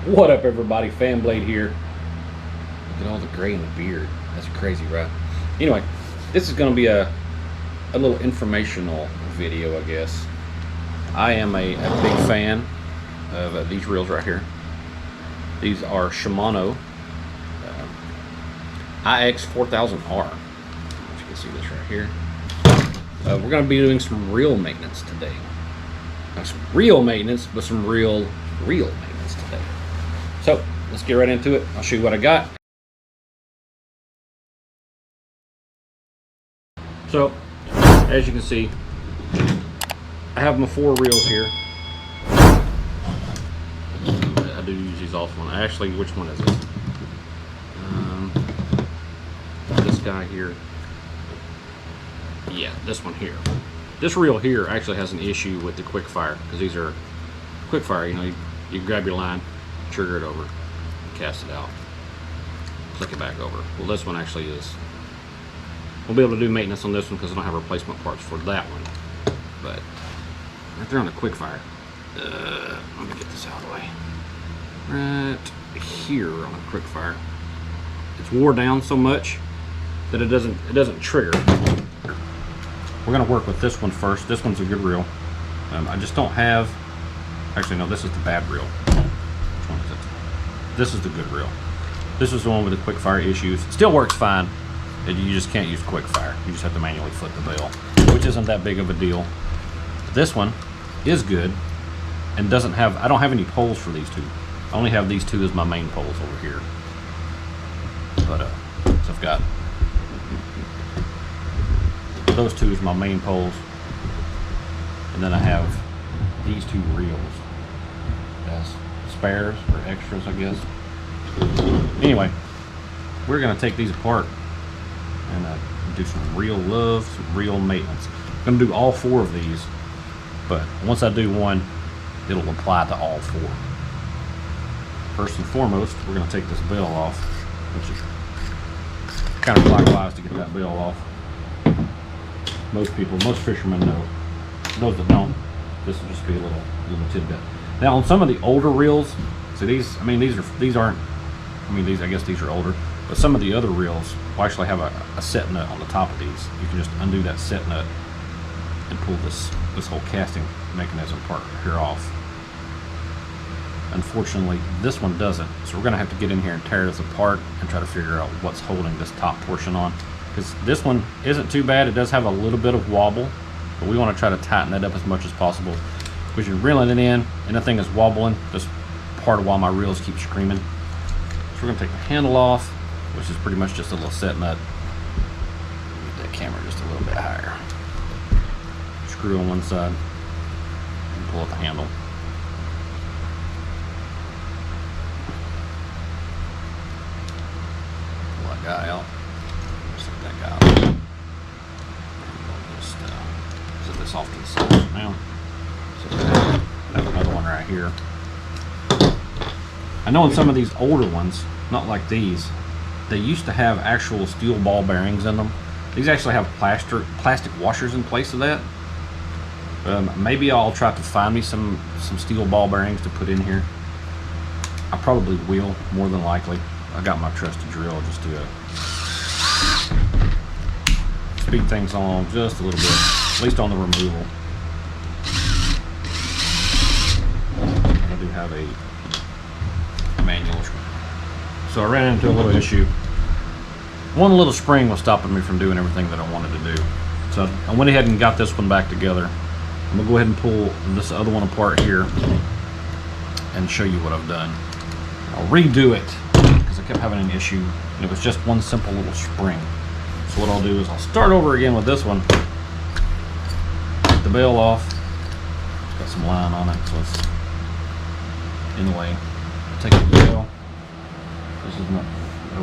What up, everybody? Fanblade here. Look at all the gray in the beard. That's crazy, right? Anyway, this is going to be a little informational video, I guess. I am a big fan of these reels right here. These are Shimano IX 4000R. You can see this right here. We're going to be doing some reel maintenance today. Not some real maintenance, but some real maintenance today. So let's get right into it. I'll show you what I got. So as you can see, I have my 4 reels here. I do use these off one. Actually, which one is it? This guy here. Yeah, this one here. This reel here actually has an issue with the quick fire, because these are quick fire. You know, you grab your line, trigger it over, cast it out, click it back over. Well, this one actually is. We'll be able to do maintenance on this one because I don't have replacement parts for that one. But right there on the quick fire, let me get this out of the way. Right here on the quick fire, it's wore down so much that it doesn't trigger. We're gonna work with this one first. This one's a good reel. I just don't have. Actually, no, this is the bad reel. Which one is it? This is the good reel. This is the one with the quick fire issues. It still works fine. You just can't use quick fire. You just have to manually flip the bell, which isn't that big of a deal. This one is good and doesn't have. I don't have any poles for these two. I only have these two as my main poles over here. But so I've got those two as my main poles, and then I have these 2 reels as spares or extras, I guess. Anyway, we're gonna take these apart and do some real love, some real maintenance. I'm gonna do all 4 of these, but once I do one, it'll apply to all 4. First and foremost, we're gonna take this bell off, which is counterclockwise to get that bell off. Most fishermen know. Those that don't, this will just be a little tidbit. Now on some of the older reels, so these, these aren't, I guess these are older, but some of the other reels will actually have a set nut on the top of these. You can just undo that set nut and pull this whole casting mechanism part here off. Unfortunately, this one doesn't, so we're gonna have to get in here and tear this apart and try to figure out what's holding this top portion on. Because this one isn't too bad. It does have a little bit of wobble, but we want to try to tighten that up as much as possible. Because you're reeling it in and the thing is wobbling. That's part of why my reels keep screaming. So we're going to take the handle off, which is pretty much just a little set nut. Get that camera just a little bit higher. Screw on one side and pull out the handle. Pull that guy out. That guy. Just set this off to the side now. So I have another one right here. I know in some of these older ones, not like these, they used to have actual steel ball bearings in them. These actually have plastic washers in place of that. Maybe I'll try to find me some steel ball bearings to put in here. I probably will, more than likely. I got my trusty drill just to speed things along just a little bit, at least on the removal. I do have a manual. So I ran into a little issue. One little spring was stopping me from doing everything that I wanted to do. So I went ahead and got this one back together. I'm gonna go ahead and pull this other one apart here and show you what I've done. I'll redo it because I kept having an issue and it was just one simple little spring. So what I'll do is I'll start over again with this one. Take the bell off. It's got some line on it, so it's in the way. Take the bell. This is my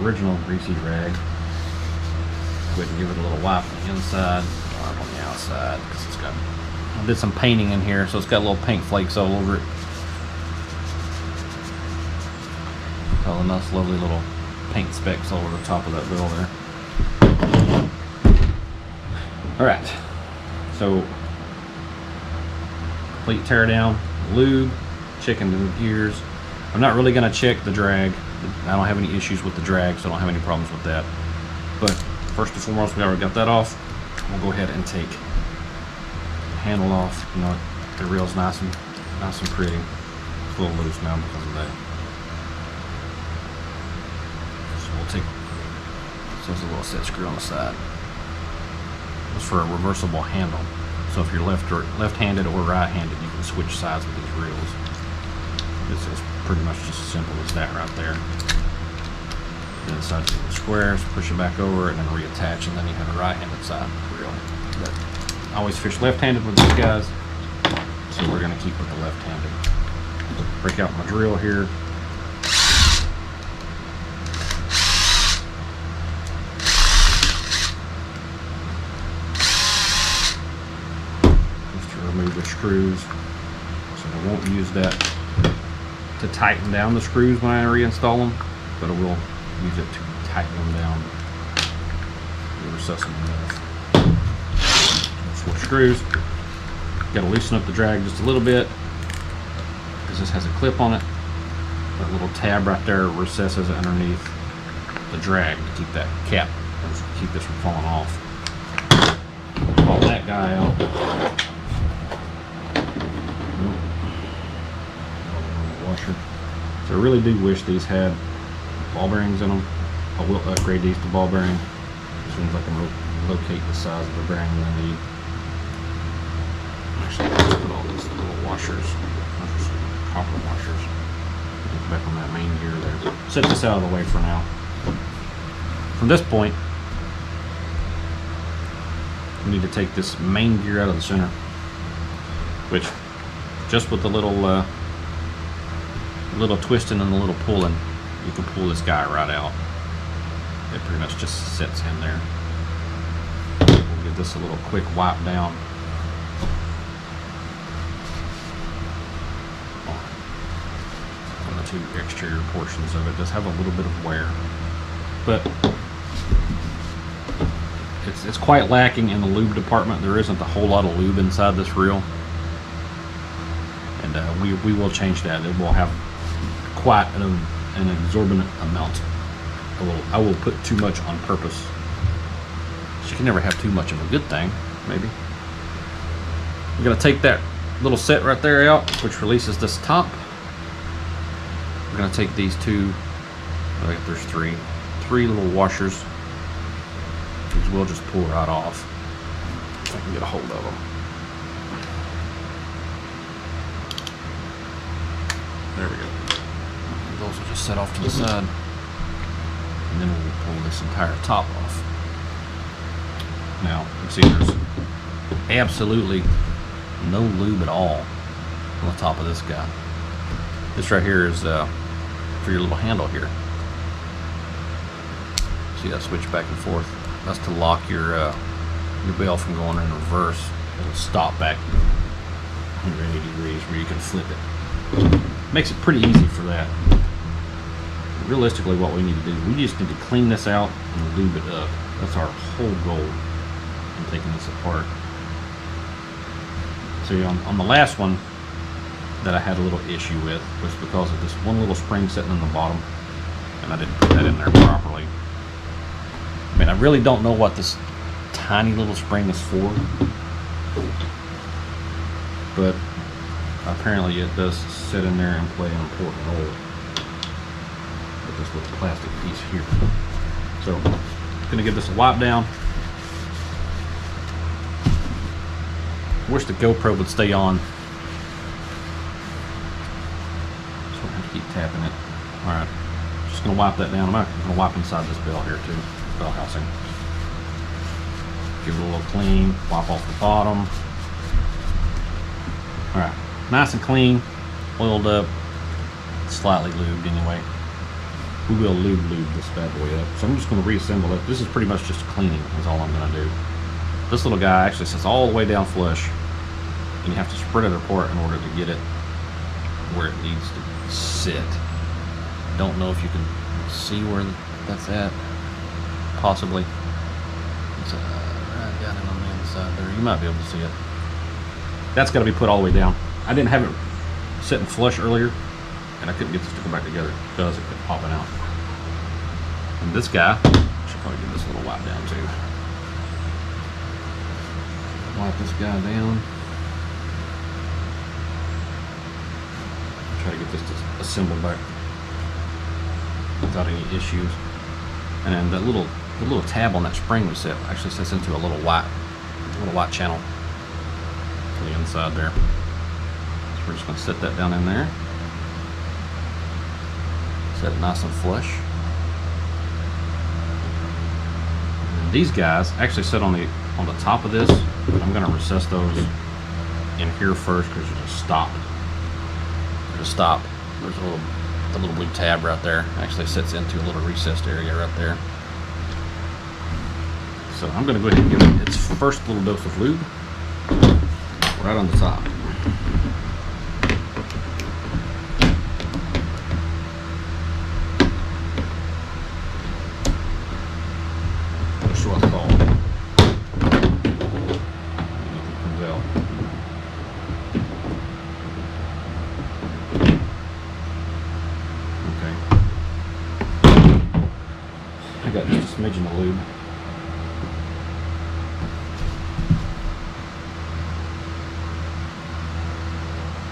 original greasy rag. Go ahead and give it a little wipe on the inside, wipe on the outside, because it's got. I did some painting in here, so it's got little paint flakes all over it. All the nice, lovely little paint specks all over the top of that bell there. Alright, so complete tear down, lube, checking the gears, I'm not really going to check the drag. I don't have any issues with the drag, so I don't have any problems with that. But first and foremost, we already got that off. We'll go ahead and take the handle off. You know, the reel's nice and pretty. It's a little loose now because of that. So we'll take, so there's a little set screw on the side. It's for a reversible handle. So if you're left-handed or right-handed, you can switch sides with these reels. It's pretty much just as simple as that right there. The inside of the squares, push it back over, and then reattach, and then you have a right-handed side reel. But I always fish left-handed with these guys, so we're going to keep with the left-handed. Break out my drill here. Just to remove the screws, so I won't use that to tighten down the screws when I reinstall them, but I will use it to tighten them down. Recess them enough. 4 screws. Got to loosen up the drag just a little bit because this has a clip on it. That little tab right there recesses underneath the drag to keep that cap, keep this from falling off. Pull that guy out. Washer. So I really do wish these had ball bearings in them. I will upgrade these to ball bearing as soon as I can locate the size of the bearing that I need. Actually, let's put all these little washers, copper washers, back on that main gear there. Set this out of the way for now. From this point, we need to take this main gear out of the center, which just with the little twisting and the little pulling, you can pull this guy right out. It pretty much just sits in there. We'll give this a little quick wipe down. On the 2 exterior portions of it. It does have a little bit of wear, but it's quite lacking in the lube department. There isn't a whole lot of lube inside this reel, and we will change that. It will have quite an exorbitant amount. I will put too much on purpose. You can never have too much of a good thing, maybe. We're going to take that little set right there out, which releases this top. We're going to take these 2, I think there's 3 little washers. These will just pull right off if I can get a hold of them. There we go. Those will just set off to the side, and then we'll pull this entire top off. Now, you see there's absolutely no lube at all on the top of this guy. This right here is for your little handle here. See that switch back and forth? That's to lock your bell from going in reverse. It'll stop back 180 degrees where you can flip it. Makes it pretty easy for that. Realistically, what we need to do, we just need to clean this out and lube it up. That's our whole goal in taking this apart. See, on the last one that I had a little issue with was because of this one little spring sitting in the bottom, and I didn't put that in there properly. I mean, I really don't know what this tiny little spring is for, but apparently it does sit in there and play an important role with this little plastic piece here. So I'm going to give this a wipe down. I wish the GoPro would stay on, so I have to keep tapping it. Alright, just going to wipe that down. I'm going to wipe inside this bell here too, bell housing. Give it a little clean, wipe off the bottom. Alright, nice and clean, oiled up, slightly lubed anyway. We will lube this bad boy up. So I'm just going to reassemble it. This is pretty much just cleaning is all I'm going to do. This little guy actually sits all the way down flush, and you have to spread it apart in order to get it where it needs to sit. Don't know if you can see where that's at. Possibly. It's right down on the other side there. You might be able to see it. That's got to be put all the way down. I didn't have it sitting flush earlier, and I couldn't get this to go back together because it kept popping out. And this guy, I should probably give this a little wipe down too. Wipe this guy down. Try to get this assembled back without any issues. And then the little tab on that spring we set actually sets into a little white channel to the inside there. So we're just going to set that down in there. Set it nice and flush. And these guys actually sit on the top of this, but I'm going to recess those in here first because you just stop. There's a little blue tab right there. Actually sits into a little recessed area right there. So I'm going to go ahead and give it its first little dose of lube right on the top. That's what it's called. Nothing comes out. I got just a smidgen of lube.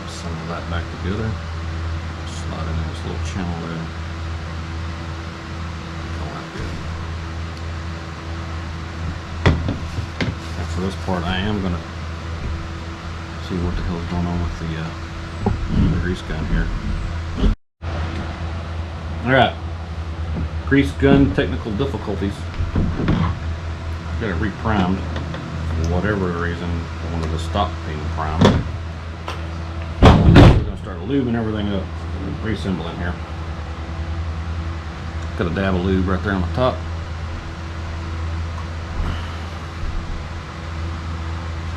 Assemble that back together. Slide it in this little channel there. All that good. And for this part, I am going to see what the hell is going on with the grease gun here. All right. Grease gun technical difficulties. Got it reprimed. For whatever reason, I wanted to stop being primed. We're going to start lubing everything up, reassembling here. Got a dab of lube right there on the top.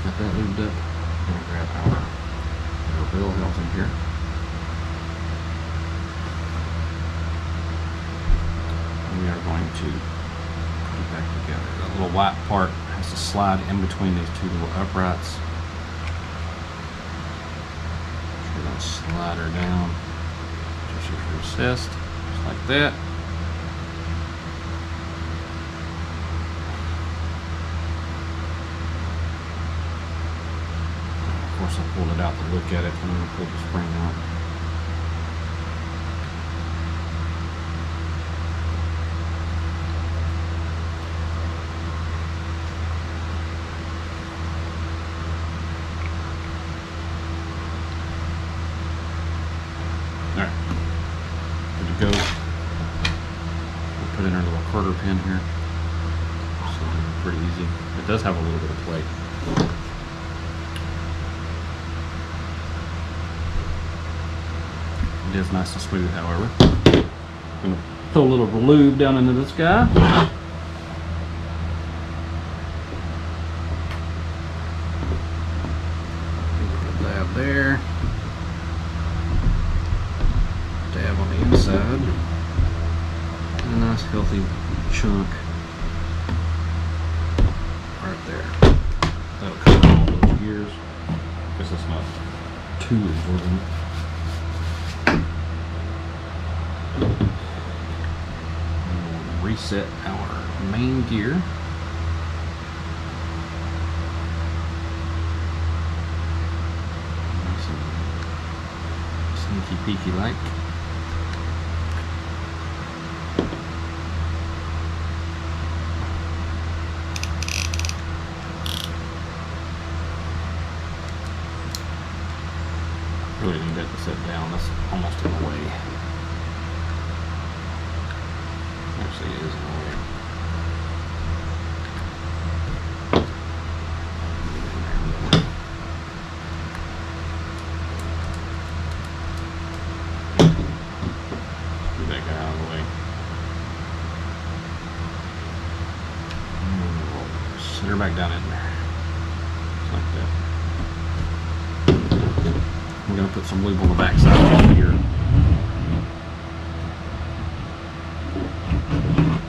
Got that lubed up. Gonna grab our bill health in here. We are going to put it back together. That little white part has to slide in between these two little uprights. We're going to slide her down so she's recessed, just like that. Of course, I pulled it out to look at it when I pulled the spring out. Alright, good to go. We'll put in our little quarter pin here. So pretty easy. It does have a little bit of plate. It is nice and smooth, however. I'm going to put a little lube down into this guy. Dab there. Dab on the inside. And a nice healthy chunk right there. That'll cover all those gears. Guess it's not too important. Reset our main gear. Nice and sneaky peeky like. Really need that to set down. That's almost in the way. Actually, it is in the way. Get that guy out of the way. And we'll set her back down in there. Just like that. I'm going to put some lube on the back side of here.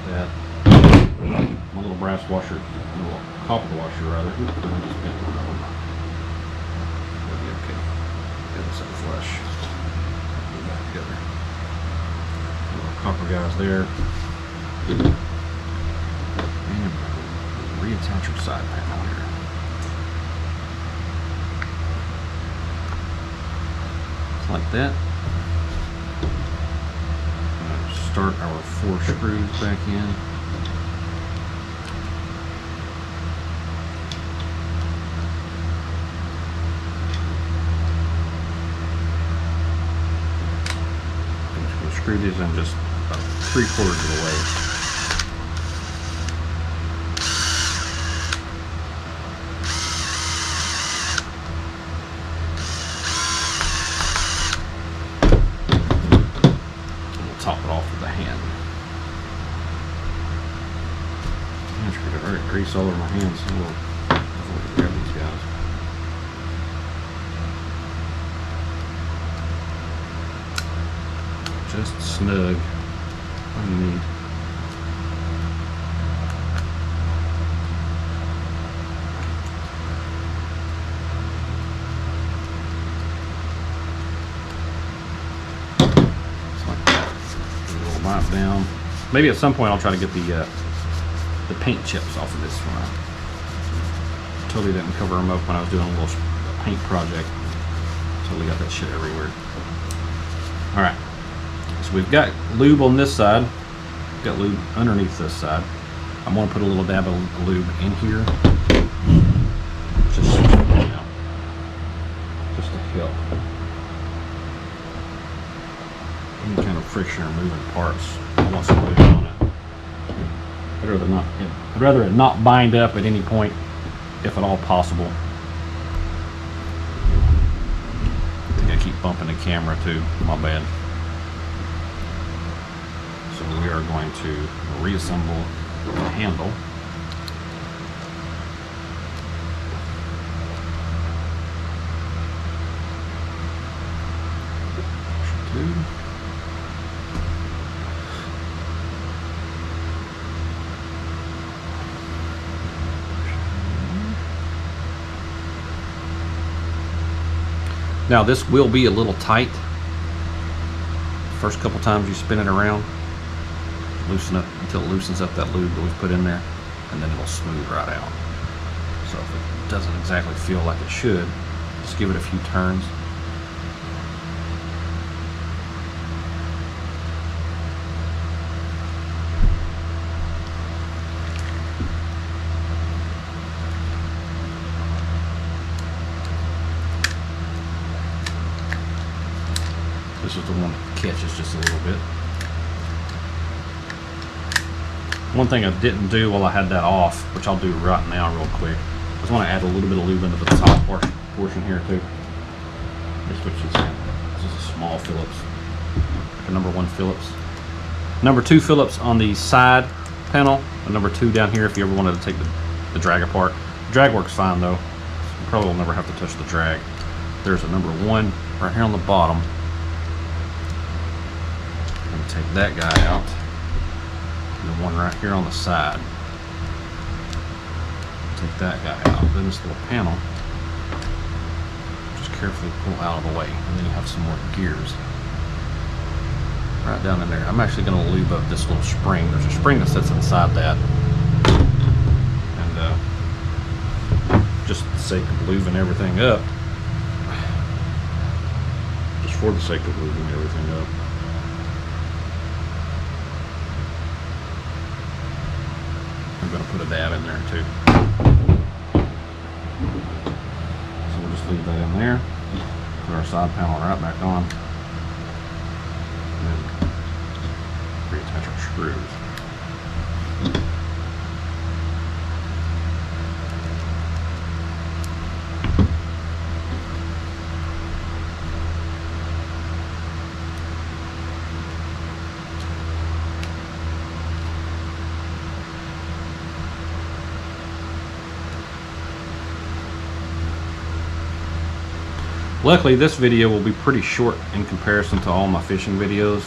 That. My little brass washer, little copper washer rather. I just bent one of them. That'll be okay. Get this up flush. together. Little copper guys there. And reattach your side panel here. Just like that. Start our 4 screws back in. Screw these in just about 3/4 of the way. And we'll top it off with the hand. I'm just gonna already grease all over my hands, so we'll grab these guys. Just snug underneath. Just like that. A little wipe down. Maybe at some point I'll try to get the paint chips off of this one. I totally didn't cover them up when I was doing a little paint project. Totally got that shit everywhere. All right. So we've got lube on this side, we've got lube underneath this side. I'm going to put a little dab of lube in here, just to help any kind of friction or moving parts. I want some lube on it. I'd rather it not bind up at any point, if at all possible. I think I keep bumping the camera too. My bad. So we are going to reassemble the handle. Now this will be a little tight. First couple times you spin it around, loosen up until it loosens up that lube that we've put in there, and then it'll smooth right out. So if it doesn't exactly feel like it should, just give it a few turns. This is the one that catches just a little bit. One thing I didn't do while I had that off, which I'll do right now real quick, I just want to add a little bit of lube into the top portion here too. Let me switch this in. This is a small Phillips, like a number 1 Phillips. Number 2 Phillips on the side panel, and number 2 down here if you ever wanted to take the drag apart. The drag works fine though. You probably will never have to touch the drag. There's a number 1 right here on the bottom. Take that guy out, and the one right here on the side. Take that guy out. Then this little panel, just carefully pull out of the way, and then you have some more gears right down in there. I'm actually going to lube up this little spring. There's a spring that sits inside that, and just for the sake of lubing everything up, just for the sake of lubing everything up. I'm going to put a dab in there too. So we'll just leave that in there. Put our side panel right back on. And then reattach our screws. Luckily, this video will be pretty short in comparison to all my fishing videos.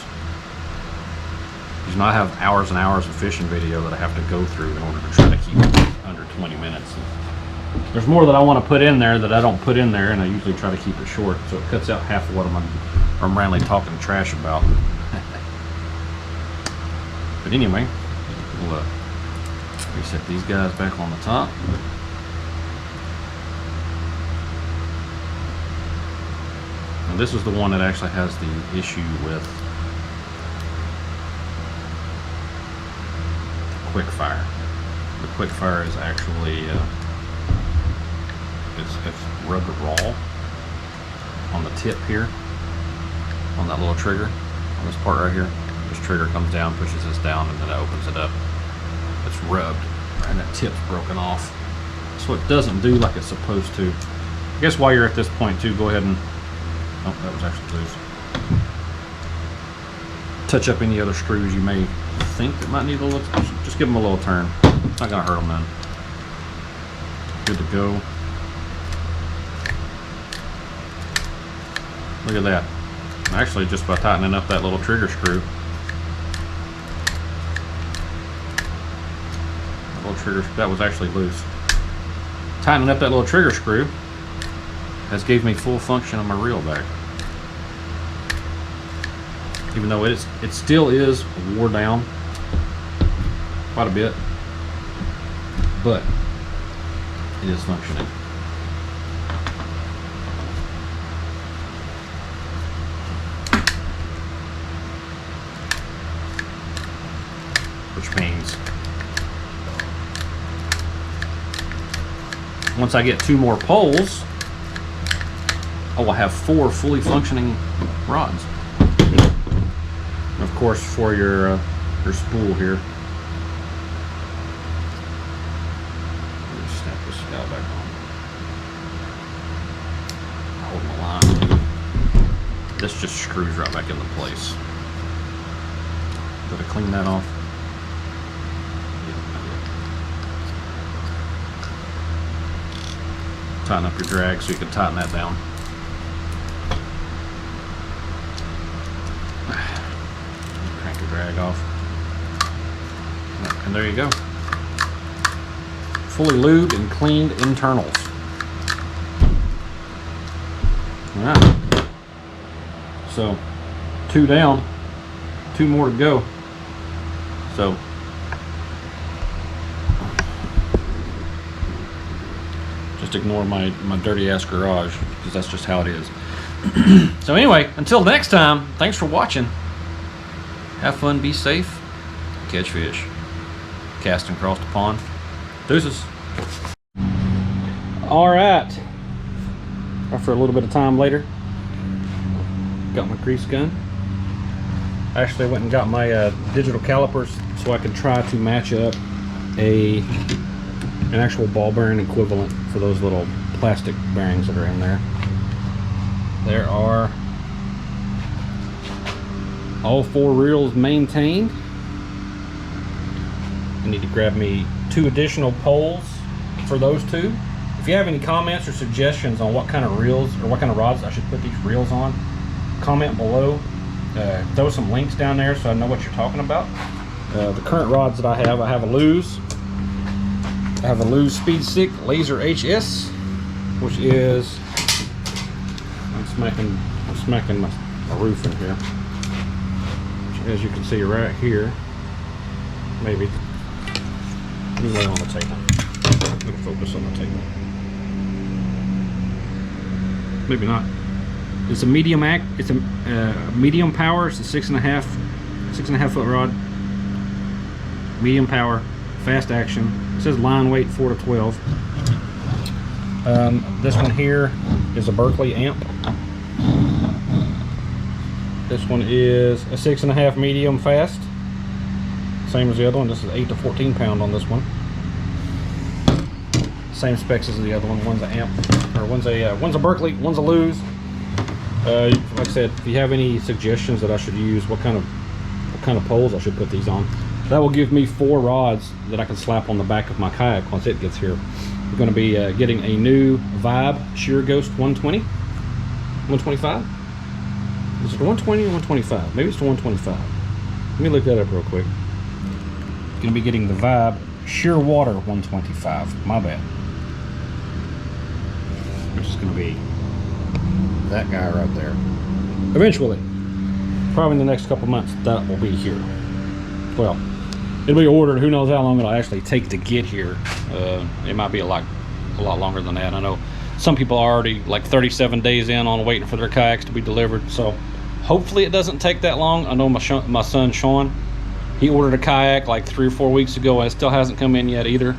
Because I have hours and hours of fishing video that I have to go through in order to try to keep it under 20 minutes. There's more that I want to put in there that I don't put in there, and I usually try to keep it short, so it cuts out half of what I'm randomly talking trash about. But anyway, we'll reset these guys back on the top. And this is the one that actually has the issue with quick fire. The quick fire is actually it's rubbed raw on the tip here, on that little trigger, on this part right here. This trigger comes down, pushes this down, and then it opens it up. It's rubbed, and that tip's broken off. So it doesn't do like it's supposed to. I guess while you're at this point too, go ahead and, oh, that was actually loose. Touch up any other screws you may think that might need a little, just give them a little turn. It's not gonna hurt them then. Good to go. Look at that. Actually, just by tightening up that little trigger screw, that was actually loose. Tightening up that little trigger screw has gave me full function on my reel back. Even though it still is wore down quite a bit, but it is functioning. Which means once I get 2 more poles, I will have 4 fully functioning rods. And of course, for your spool here, let me snap this guy back on. Hold my line. This just screws right back into place. Gotta clean that off. Tighten up your drag so you can tighten that down. Crank your drag off. And there you go. Fully lubed and cleaned internals. Alright. So, 2 down, 2 more to go. So, just ignore my dirty ass garage, because that's just how it is. So anyway, until next time, thanks for watching. Have fun, be safe, catch fish. Casting across the pond. Deuces. Alright. After a little bit of time later, got my grease gun. Actually, I went and got my digital calipers so I could try to match up an actual ball bearing equivalent for those little plastic bearings that are in there. There are all 4 reels maintained. I need to grab me 2 additional poles for those 2. If you have any comments or suggestions on what kind of reels or what kind of rods I should put these reels on, comment below. Throw some links down there so I know what you're talking about. The current rods that I have a Lose. I have a Lube Speed Stick Laser HS, which is, I'm smacking my roof in here. Which, as you can see right here, maybe lay on the table. It'll focus on the table. Maybe not. It's a medium It's a medium power. It's a 6.5 foot rod. Medium power, fast action. It says line weight 4 to 12. This one here is a Berkeley amp. This one is a 6.5 medium fast. Same as the other one. This is 8 to 14 pound on this one. Same specs as the other one. One's an amp, or one's a Berkeley, one's a Lose. Like I said, if you have any suggestions that I should use, what kind of poles I should put these on, that will give me 4 rods that I can slap on the back of my kayak once it gets here. We're going to be getting a new Vibe Sheer Ghost 120, 125. Is it the 120 or 125? Maybe it's the 125. Let me look that up real quick. Going to be getting the Vibe Sheer Water 125. My bad. which is going to be that guy right there. Eventually, probably in the next couple months, that will be here. Well, it'll be ordered. Who knows how long it'll actually take to get here. It might be a lot longer than that. I know some people are already like 37 days in on waiting for their kayaks to be delivered. So hopefully it doesn't take that long. I know my son Sean, he ordered a kayak like 3 or 4 weeks ago, and it still hasn't come in yet either.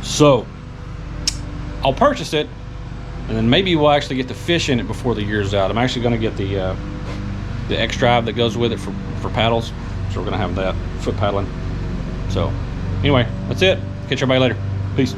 So I'll purchase it, and then maybe we'll actually get to fish in it before the year's out. I'm actually going to get the X drive that goes with it for paddles. So we're going to have that foot paddling. So anyway, that's it. Catch everybody later. Peace.